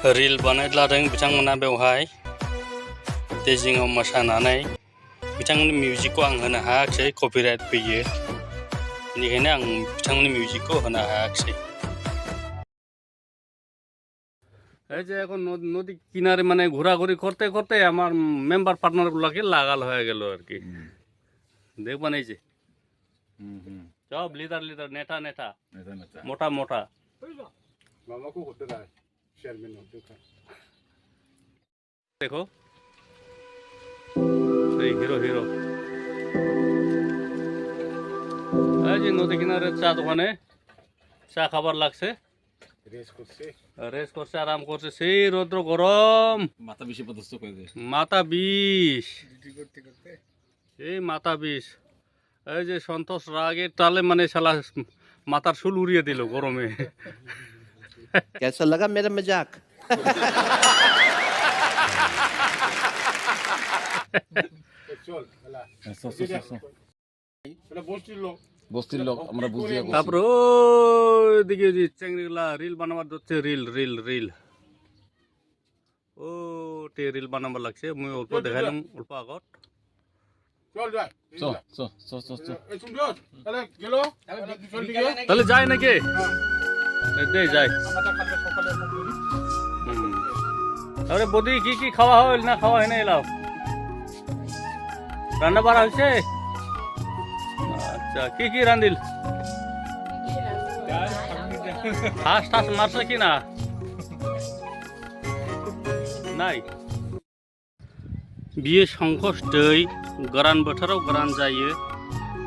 Reel बानायलादों बिथांमोना बेवहाय दैजिङाव मोसानानै बिथांमोननि मिउजिकखौ आं होनो हायाखिसै कपिराइट फैयो बेनिखायनो आं बिथांमोननि मिउजिकखौ होनो हायाखिसै। এই যে এখন নদী কিনারে মানে ঘোরাঘুরি করতে করতে আমার মেম্বার পার্টনারগুলোকে লাগাল হয়ে গেল আর কি। দেখবেন এই যে সব লিডার লিডার নেতা নেতা মোটা মোটা দেখো এই হিরো হিরো এই যে নদী কিনারে চা দোকানে চা খাবার লাগছে রেস করছে আরাম করছে সেই রৌদ্র গরম মাথা বিষ মাথা বিষ এই মাথা বিষ এই যে সন্তোষ রাগের তালে মানে শালা মাথার চুল উড়িয়ে দিল গরমে। कैसा लगा मेरा मजाक? বস্তির লোক আমরা বুঝিয়ে তারপরে ওইদিকে যে চেংড়িগুলা রিল বানাবার ধরছে রিল রিল রিল ও তে রিল বানাবার লাগছে মুই অল্প দেখাইলাম অল্প আগত তাহলে যায় নাকি দে যায়। তাহলে বদি কি কি খাওয়া হইল না খাওয়া হয় না এলাও রান্না বাড়া হয়েছে? আচ্ছা কি কি রান্ধিল? হাঁস টাস মারছে কি না? নাই बियो संकस दै गोरान बोथोराव गोरान जायो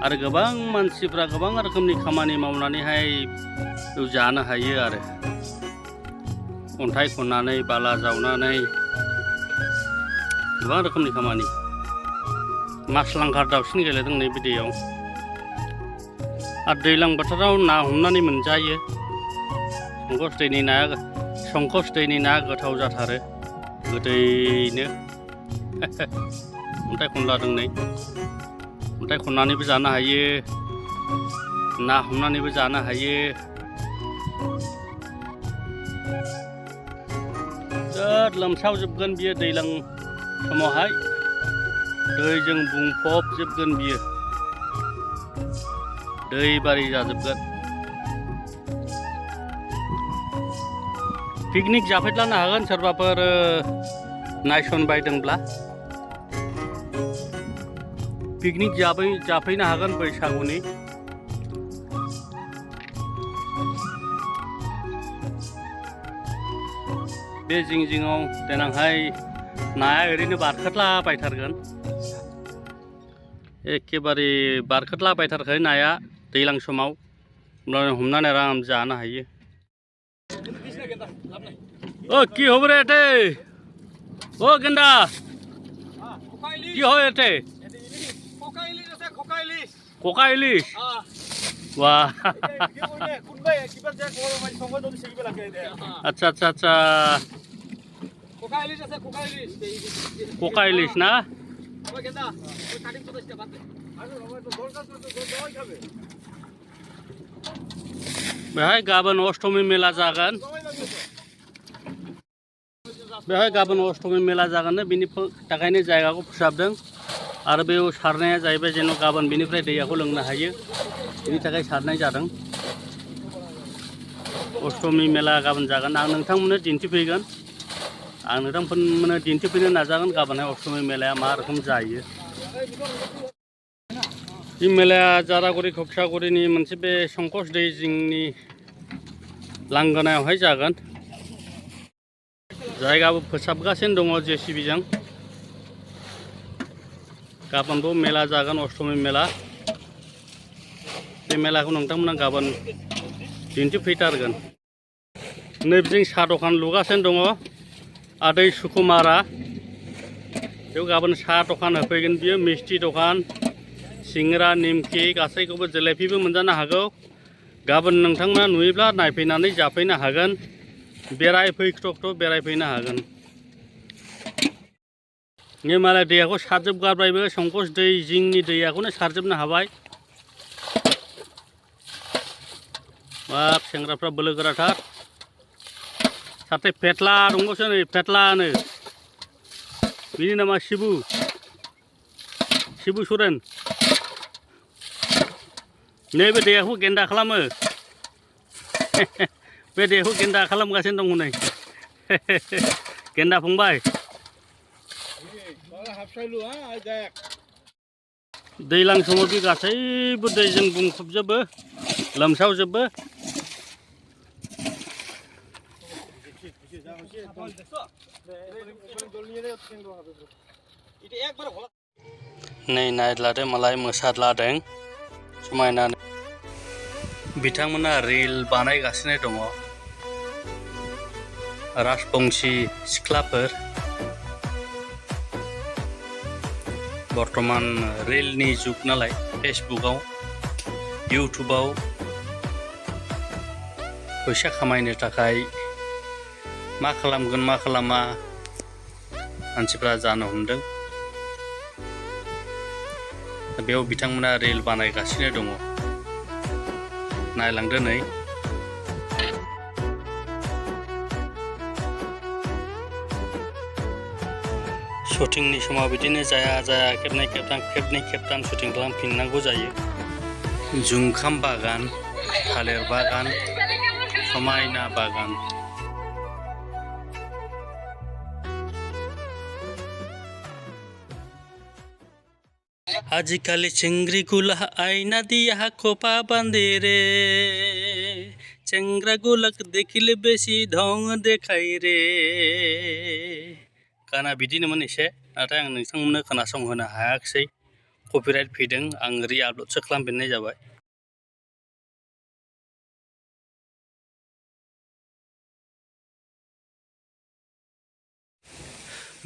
आरो गोबां मानसिफ्रा गोबां रोखोमनि खामानि मावनानैहाय जानो हायो आरो अन्थाइ खननानै बाला जावनानै गोबां रोखोमनि खामानि मास लांखार दावसिन गेलेदों नैबे दैयाव आरो दैज्लां बोथोराव ना हमनानै मोनजायो। संकस दैनि नाया गोथाव जाथारो गोदैनो अन्थाइ खनलादों नै अन्थाइ खननानैबो जानो हायो ना हमनानैबो जानो हायो। बिराद लोमसावजोबगोन बियो दैज्लां समावहाय दैजों बुंफबजोबगोन बियो दैबारि जाजोबगोन। पिकनिक जाफैलानो हागोन सोरबाफोर नायसनबायदोंब्ला पिकनिक जाफैनो हागोन बैसागुनि। बे जिं जिङाव देनांहाय नाया ओरैनो बारखोदलाबायथारगोन एखेबारे बारखोदलाबायथारखायो नाया दैज्लां समाव हमनानै आराम जानो हायो। ও কি হবে রে এতে? ও গেন্দা কি হয় এতে? কোকা ইলিশ বাহ আচ্ছা আচ্ছা আচ্ছা কোকা ইলিশ না बेहाय गाबोन अष्टमी मेला जागोन बेहाय गाबोन अष्टमी मेला जागोन बिनि थाखायनो जायगाखौ फोसाबदों आरो बेयाव सारनाया जाहैबाय जेन' गाबोन बिनिफ्राय दैयाखौ लोंनो हायो बिनि थाखाय सारनाय जादों। अष्टमी मेला गाबोन जागोन आं नोंथांमोननो दिन्थिफैगोन आं नोंथांमोननो दिन्थिफैनो नाजागोन गाबोनहाय अष्टमी मेलाया मा रोखोम जायो। बे मेलाया जारागुरि खबसागुरिनि मोनसे बे संकस दै जिंनि लांगोनायावहाय जागोन। जायगाबो फोसाबगासिनो दङ जेसिबिजों गाबोनबो मेला जागोन अष्टमी मेला बे मेलाखौ नोंथांमोना गाबोन दिन्थिफैथारगोन। नैबेजों साहा दखान लुगासिनो दङ आदै सुकुमारा बेयाव गाबोन साहा दखान होफैगोन बियो मिस्टि दखान सिंग्रा निमखि गासैखौबो जलेबिबो मोनजानो हागौ। गाबोन नोंथांमोना नुयोब्ला नायफैनानै जाफैनो हागोन बेरायफैख्रख्र' बेरायफैनो हागोन। ने मालाय दैयाखौ सारजोबगारबायबो संकस दै जिंनि दैयाखौनो सारजोबनो हाबाय। बाप सेंग्राफ्रा बोलो गोराथार साथे फेटला दंबावसो नै फेटलानो बिनि नामा शिबु सोरेन नै बे दैयाखौ गेन्दा खालामो बे दैयाखौ गेन्दा खालामगासिनो दं हनै गेन्दा फंबाय दैज्लां समाव बे गासैबो दैजों बुंफबजोबो लोमसावजोबो नै नायलादो मालाय मोसादलादों समायना बिथांमोना रिल बानायगासिनो दङ राजबंशी सिख्लाफोर बर्तमान रिलनि जुग नालाय फेसबुकआव इउटुबाव फैसा खामायनो थाखाय मा खालामगोन मा खालामा मानसिफ्रा जानो हमदों बेयाव बिथांमोना रिल बानायगासिनो दङ नायलांदो नै शुटिंनि समाव बिदिनो जाया खेबनै खेबथाम शुटिं खालामफिननांगौ जायो जुंखाम बागान थालिर बागान समायना बागान आजिकाली चिंगरी गुला आईना दिया खोपा बांधे रे चेंग्रा गुलक देखिले बेसी ढंग देखाय रे गाना बिदिनोमोन एसे नाथाय आं नोंथांमोननो खोनासंहोनो हायाखिसै कपिराइट फैदों आं रि-आपल'डसो खालामफिननाय जाबाय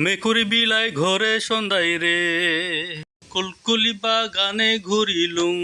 मेकुरी बिलाइ घरे सन्दाय रे कुलकुली बागाने घुरिलुं